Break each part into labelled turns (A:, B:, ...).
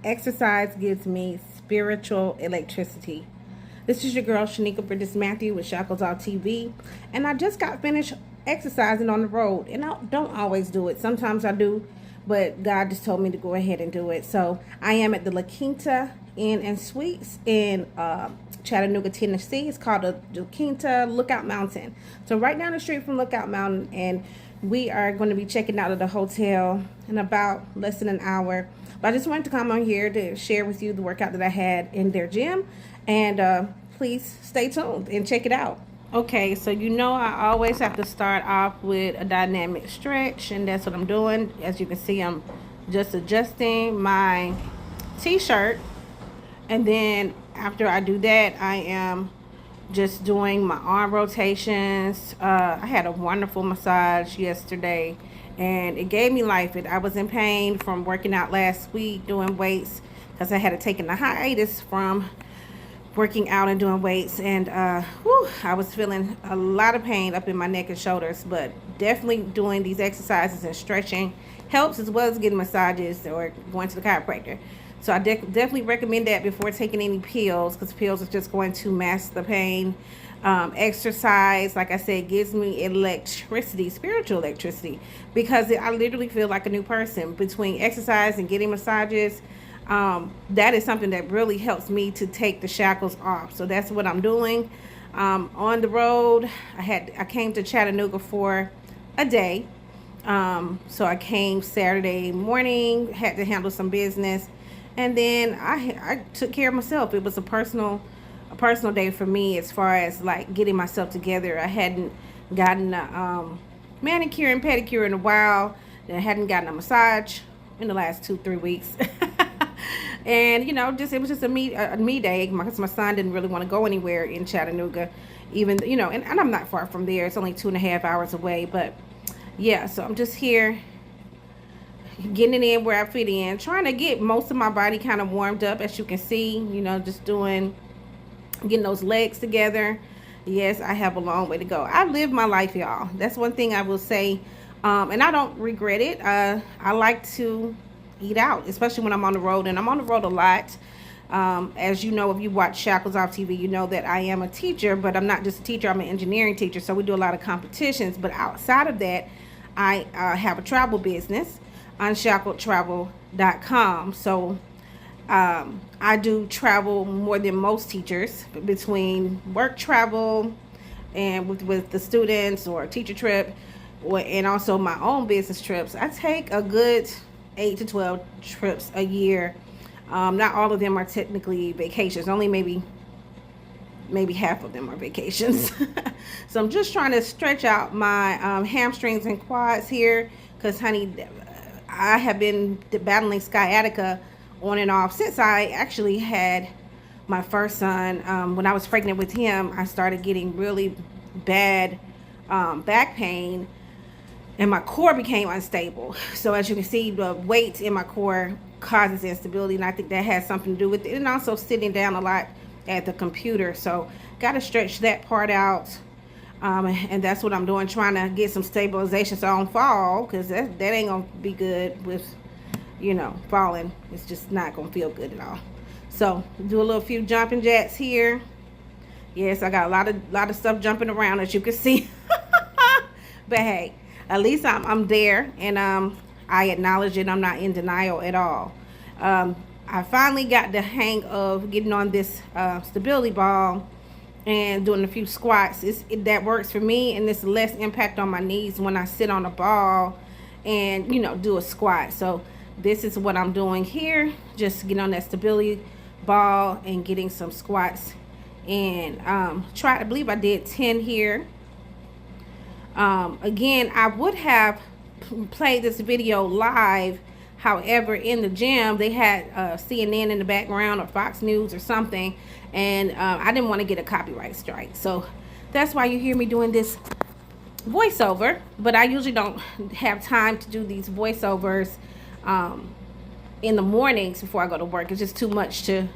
A: Exercise gives me spiritual electricity. This is your girl Shanika Bridges Matthew with Shackles Off TV, and I just got finished exercising on the road. And I don't always do it. Sometimes I do, but God just told me to go ahead and do it. So I am at the La Quinta Inn and Suites in Chattanooga, Tennessee. It's called the La Quinta Lookout Mountain. So right down the street from Lookout Mountain, and we are going to be checking out of the hotel in about less than an hour. But I just wanted to come on here to share with you the workout that I had in their gym, and please stay tuned and check it out. Okay, so you know I always have to start off with a dynamic stretch, and that's what I'm doing. As you can see, I'm just adjusting my t-shirt, and then after I do that, I am just doing my arm rotations. I had a wonderful massage yesterday, and it gave me life. I was in pain from working out last week doing weights because I had taken a hiatus from working out and doing weights, and I was feeling a lot of pain up in my neck and shoulders. But definitely doing these exercises and stretching helps, as well as getting massages or going to the chiropractor. So I definitely recommend that before taking any pills, because pills are just going to mask the pain. Exercise, like I said, gives me electricity, spiritual electricity, because I literally feel like a new person between exercise and getting massages. That is something that really helps me to take the shackles off. So that's what I'm doing. On the road, I came to Chattanooga for a day. So I came Saturday morning, had to handle some business, and then I took care of myself. It was a personal day for me, as far as like getting myself together. I hadn't gotten a manicure and pedicure in a while. I hadn't gotten a massage in the last 2-3 weeks. And it was just a me day, because my son didn't really want to go anywhere in Chattanooga, even and I'm not far from there. It's only 2.5 hours away. But yeah, so I'm just here getting it in where I fit in, trying to get most of my body kind of warmed up, as you can see. Just getting those legs together. Yes, I have a long way to go. I live my life, y'all. That's one thing I will say, and I don't regret it. I like to eat out, especially when I'm on the road, and I'm on the road a lot. As you know, if you watch Shackles Off TV, you know that I am a teacher, but I'm not just a teacher, I'm an engineering teacher. So we do a lot of competitions. But outside of that, I have a travel business, unshackledtravel.com. So I do travel more than most teachers, between work travel and with the students, or a teacher trip, and also my own business trips. I take a good 8 to 12 trips a year. Not all of them are technically vacations. Only maybe half of them are vacations. So I'm just trying to stretch out my hamstrings and quads here, because honey, I have been battling sciatica on and off since I actually had my first son. When I was pregnant with him, I started getting really bad back pain, and my core became unstable. So as you can see, the weight in my core causes instability, and I think that has something to do with it, and also sitting down a lot at the computer. So got to stretch that part out, and that's what I'm doing, trying to get some stabilization so I don't fall, because that ain't gonna be good with falling. It's just not gonna feel good at all. So do a few jumping jacks here. Yes, I got a lot of stuff jumping around, as you can see. But hey, at least I'm there, and I acknowledge it. I'm not in denial at all. I finally got the hang of getting on this stability ball and doing a few squats. That works for me, and it's less impact on my knees when I sit on a ball and do a squat. So this is what I'm doing here, just getting on that stability ball and getting some squats. And I believe I did 10 here. Again, I would have played this video live. However, in the gym, they had CNN in the background, or Fox News or something, and I didn't want to get a copyright strike. So that's why you hear me doing this voiceover. But I usually don't have time to do these voiceovers in the mornings before I go to work. It's just too much to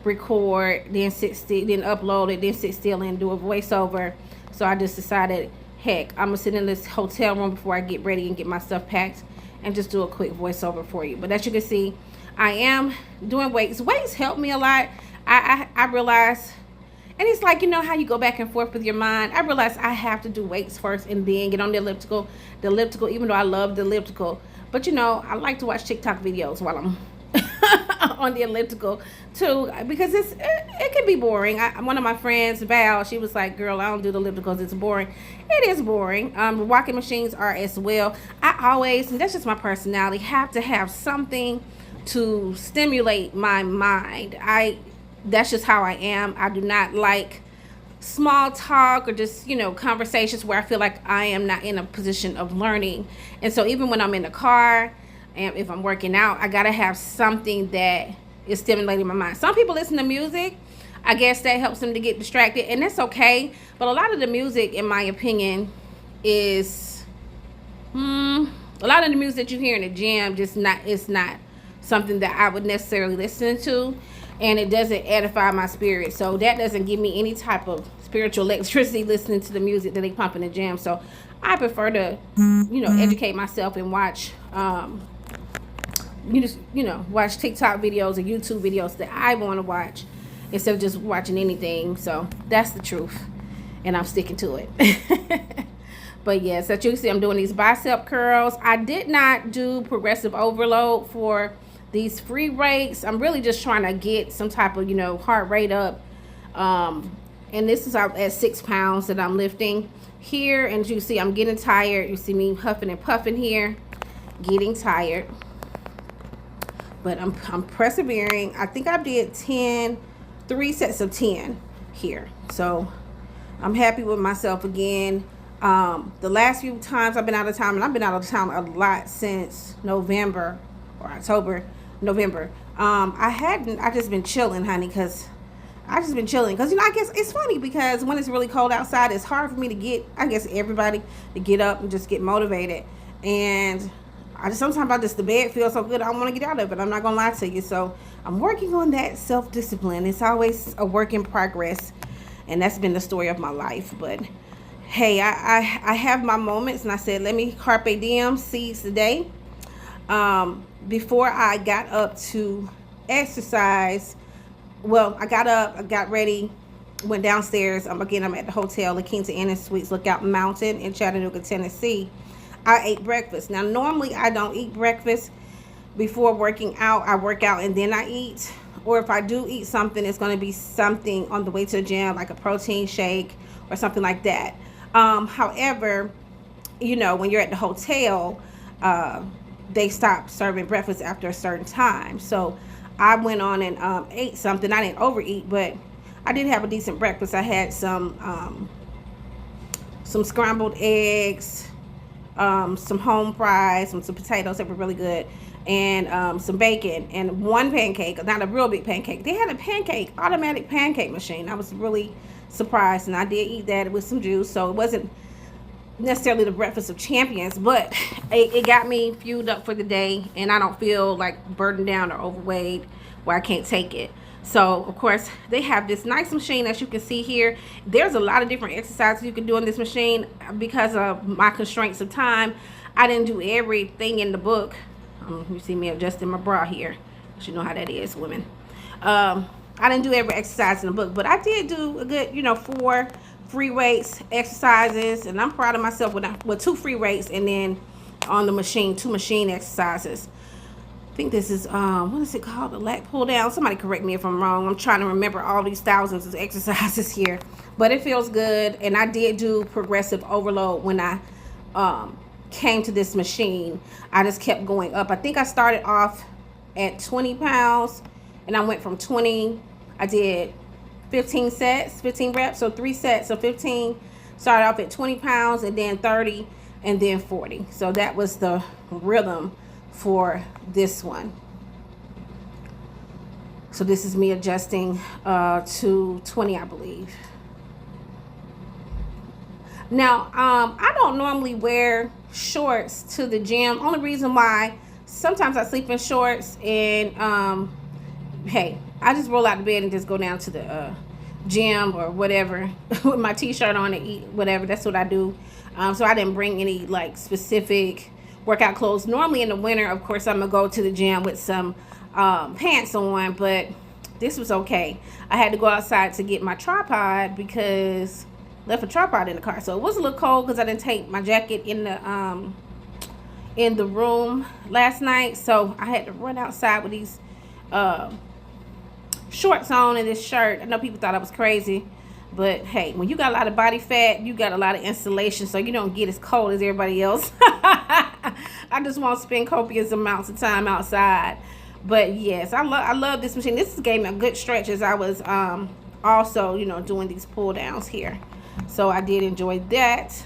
A: record, then sit still, then upload it, then sit still and do a voiceover. So I just decided, heck, I'm gonna sit in this hotel room before I get ready and get my stuff packed, and just do a quick voiceover for you. But as you can see, I am doing weights. Weights help me a lot. I realize, and it's like, you know how you go back and forth with your mind. I realize I have to do weights first and then get on the elliptical. The elliptical, even though I love the elliptical, but you know, I like to watch TikTok videos while I'm on the elliptical too, because it can be boring. One of my friends, Val, she was like, girl, I don't do the ellipticals, it's boring. It is boring. Walking machines are as well. I always, and that's just my personality, have to have something to stimulate my mind. That's just how I am. I do not like small talk or just, you know, conversations where I feel like I am not in a position of learning. And so even when I'm in the car and if I'm working out, I gotta have something that is stimulating my mind. Some people listen to music. I guess that helps them to get distracted, and that's okay. But a lot of the music, in my opinion, is a lot of the music that you hear in the gym it's not something that I would necessarily listen to, and it doesn't edify my spirit. So that doesn't give me any type of spiritual electricity listening to the music that they pump in the gym. So I prefer to, you know, educate myself and watch watch TikTok videos or YouTube videos that I want to watch instead of just watching anything. So that's the truth, and I'm sticking to it. But yes, so you see I'm doing these bicep curls. I did not do progressive overload for these free weights. I'm really just trying to get some type of, you know, heart rate up. And this is at 6 pounds that I'm lifting here. And you see I'm getting tired. You see me huffing and puffing here, getting tired. But I'm persevering. I think I did 3 sets of 10 here. So I'm happy with myself again. The last few times I've been out of town, and I've been out of town a lot since November or October, November. I just been chilling, honey, because you know, I guess it's funny because when it's really cold outside, it's hard for me to get, I guess everybody to get up and just get motivated. And sometimes the bed feels so good, I don't want to get out of it. I'm not going to lie to you. So I'm working on that self-discipline. It's always a work in progress. And that's been the story of my life. But hey, I have my moments, and I said, let me carpe diem, seize the day. Before I got up to exercise, well, I got up, I got ready, went downstairs. Again, I'm at the hotel, La Quinta Inn and Suites Lookout Mountain in Chattanooga, Tennessee. I ate breakfast. Now, normally I don't eat breakfast before working out. I work out and then I eat. Or if I do eat something, it's going to be something on the way to the gym, like a protein shake or something like that. However, you know, when you're at the hotel, they stop serving breakfast after a certain time. So I went on and ate something. I didn't overeat, but I did have a decent breakfast. I had some scrambled eggs, some home fries, some potatoes that were really good, and some bacon, and one pancake, not a real big pancake. They had a automatic pancake machine. I was really surprised, and I did eat that with some juice. So it wasn't necessarily the breakfast of champions, but it got me fueled up for the day, and I don't feel like burdened down or overweight where I can't take it. So of course they have this nice machine, as you can see here. There's a lot of different exercises you can do on this machine. Because of my constraints of time, I didn't do everything in the book. You see me adjusting my bra here, you know how that is, women. I didn't do every exercise in the book, but I did do a good, 4 free weights exercises, and I'm proud of myself with 2 free weights, and then on the machine 2 machine exercises. I think this is what is it called, the lat pull down? Somebody correct me if I'm wrong. I'm trying to remember all these thousands of exercises here, but it feels good. And I did do progressive overload when I came to this machine. I just kept going up. I think I started off at 20 pounds, and I went from 20. I did 15 sets, 15 reps, so 3 sets of 15. Started off at 20 pounds, and then 30, and then 40. So that was the rhythm for this one. So this is me adjusting to 20, I believe. Now, I don't normally wear shorts to the gym. Only reason why, sometimes I sleep in shorts, and hey, I just roll out of bed and just go down to the gym or whatever with my t-shirt on and eat whatever. That's what I do. So I didn't bring any like specific workout clothes. Normally in the winter, of course, I'm gonna go to the gym with some pants on, but this was okay. I had to go outside to get my tripod because left a tripod in the car, so it was a little cold because I didn't take my jacket in the room last night, so I had to run outside with these shorts on and this shirt. I know people thought I was crazy, but hey, when you got a lot of body fat, you got a lot of insulation, so you don't get as cold as everybody else. I just won't spend copious amounts of time outside. But yes, I love this machine. This gave me a good stretch as I was also, you know, doing these pull downs here. So I did enjoy that.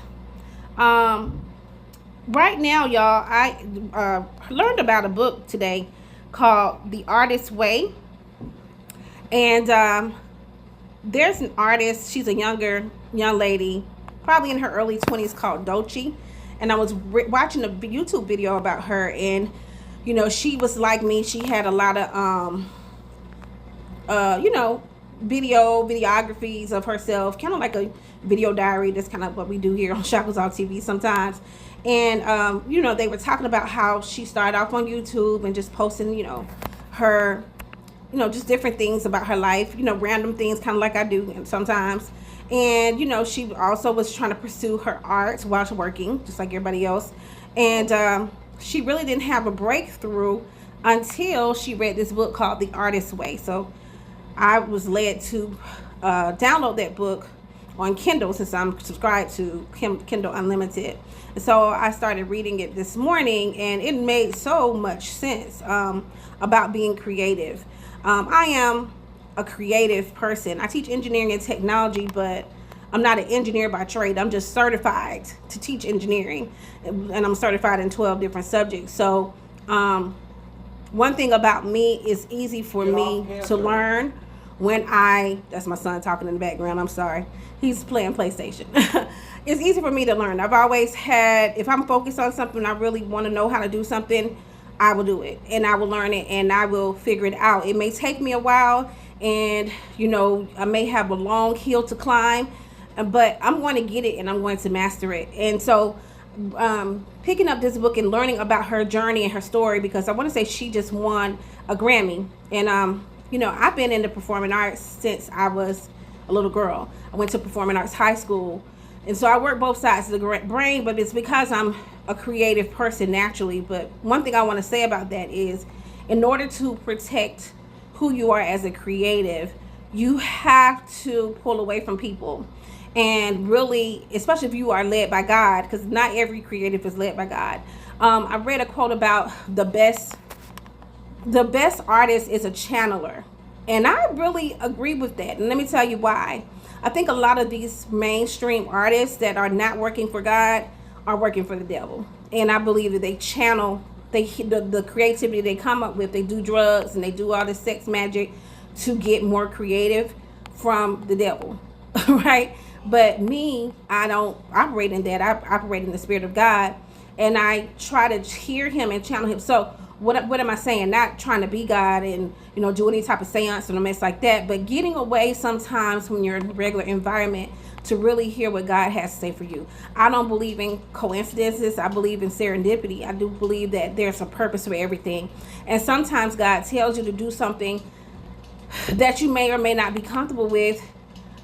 A: Right now, y'all, I learned about a book today called The Artist's Way. And there's an artist, she's a young lady, probably in her early 20s, called Dolce. And I was watching a YouTube video about her, and you know, she was like me. She had a lot of you know, videographies of herself, kind of like a video diary. That's kind of what we do here on Shackles Off TV sometimes. And you know, they were talking about how she started off on YouTube and just posting, you know, her, you know, just different things about her life, you know, random things, kind of like I do sometimes. And you know, she also was trying to pursue her art while working, just like everybody else. And she really didn't have a breakthrough until she read this book called The Artist's Way. So I was led to download that book on Kindle, since I'm subscribed to Kindle Unlimited. And so I started reading it this morning, and it made so much sense about being creative. I am a creative person. I teach engineering and technology, but I'm not an engineer by trade. I'm just certified to teach engineering, and I'm certified in 12 different subjects. So one thing about me is easy for me to learn when that's my son talking in the background, I'm sorry. He's playing PlayStation. It's easy for me to learn. I've always had, if I'm focused on something, I really want to know how to do something, I will do it, and I will learn it, and I will figure it out. It may take me a while, and you know, I may have a long hill to climb, but I'm going to get it, and I'm going to master it. And so picking up this book and learning about her journey and her story, because I want to say she just won a Grammy. And you know, I've been into performing arts since I was a little girl. I went to performing arts high school, and so I work both sides of the brain, but it's because I'm a creative person naturally. But one thing I want to say about that is, in order to protect who you are as a creative, you have to pull away from people. And really, especially if you are led by God, because not every creative is led by God. I read a quote about the best artist is a channeler. And I really agree with that. And let me tell you why. I think a lot of these mainstream artists that are not working for God are working for the devil. And I believe that they channel the creativity they come up with. They do drugs and they do all this sex magic to get more creative from the devil, right? But me, I don't operate in that. I operate in the Spirit of God, and I try to hear him and channel him. So what am I saying? Not trying to be God and, you know, do any type of seance or a mess like that, but getting away sometimes from your regular environment to really hear what God has to say for you. I don't believe in coincidences. I believe in serendipity. I do believe that there's a purpose for everything. And sometimes God tells you to do something that you may or may not be comfortable with,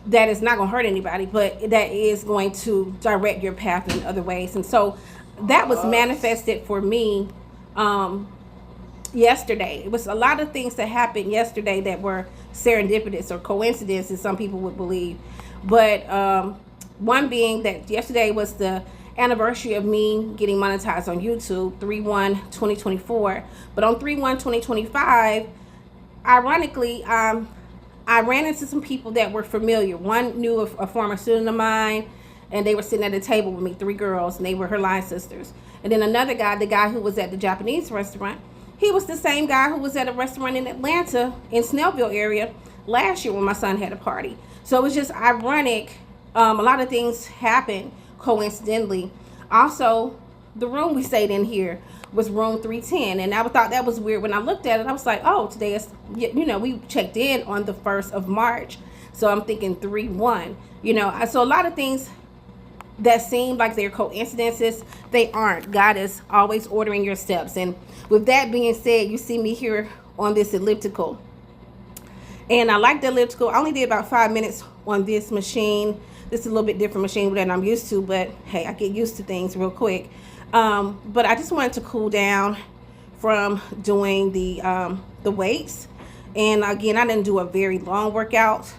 A: that is not going to hurt anybody, but that is going to direct your path in other ways. And so that was manifested for me yesterday. It was a lot of things that happened yesterday that were serendipitous or coincidences, some people would believe. But one being that yesterday was the anniversary of me getting monetized on YouTube, 3/1/2024. But on 3/1/2025, ironically, I ran into some people that were familiar. One knew a former student of mine, and they were sitting at a table with me, 3 girls, and they were her line sisters. And then another guy, the guy who was at the Japanese restaurant, he was the same guy who was at a restaurant in Atlanta, in Snellville area, last year when my son had a party. So it was just ironic. A lot of things happened coincidentally. Also, the room we stayed in here was room 310, and I thought that was weird. When I looked at it, I was like, oh, today is, you know, we checked in on the 1st of March, so I'm thinking 3/1, you know. So a lot of things that seem like they're coincidences, they aren't. God is always ordering your steps. And with that being said, you see me here on this elliptical. And I like the elliptical. I only did about 5 minutes on this machine. This is a little bit different machine than I'm used to, but hey, I get used to things real quick. But I just wanted to cool down from doing the weights. And again, I didn't do a very long workout.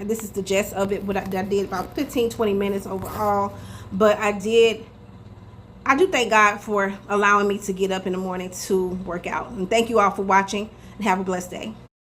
A: This is the gist of it. What I did about 15-20 minutes overall. But I do thank God for allowing me to get up in the morning to work out. And thank you all for watching, and have a blessed day.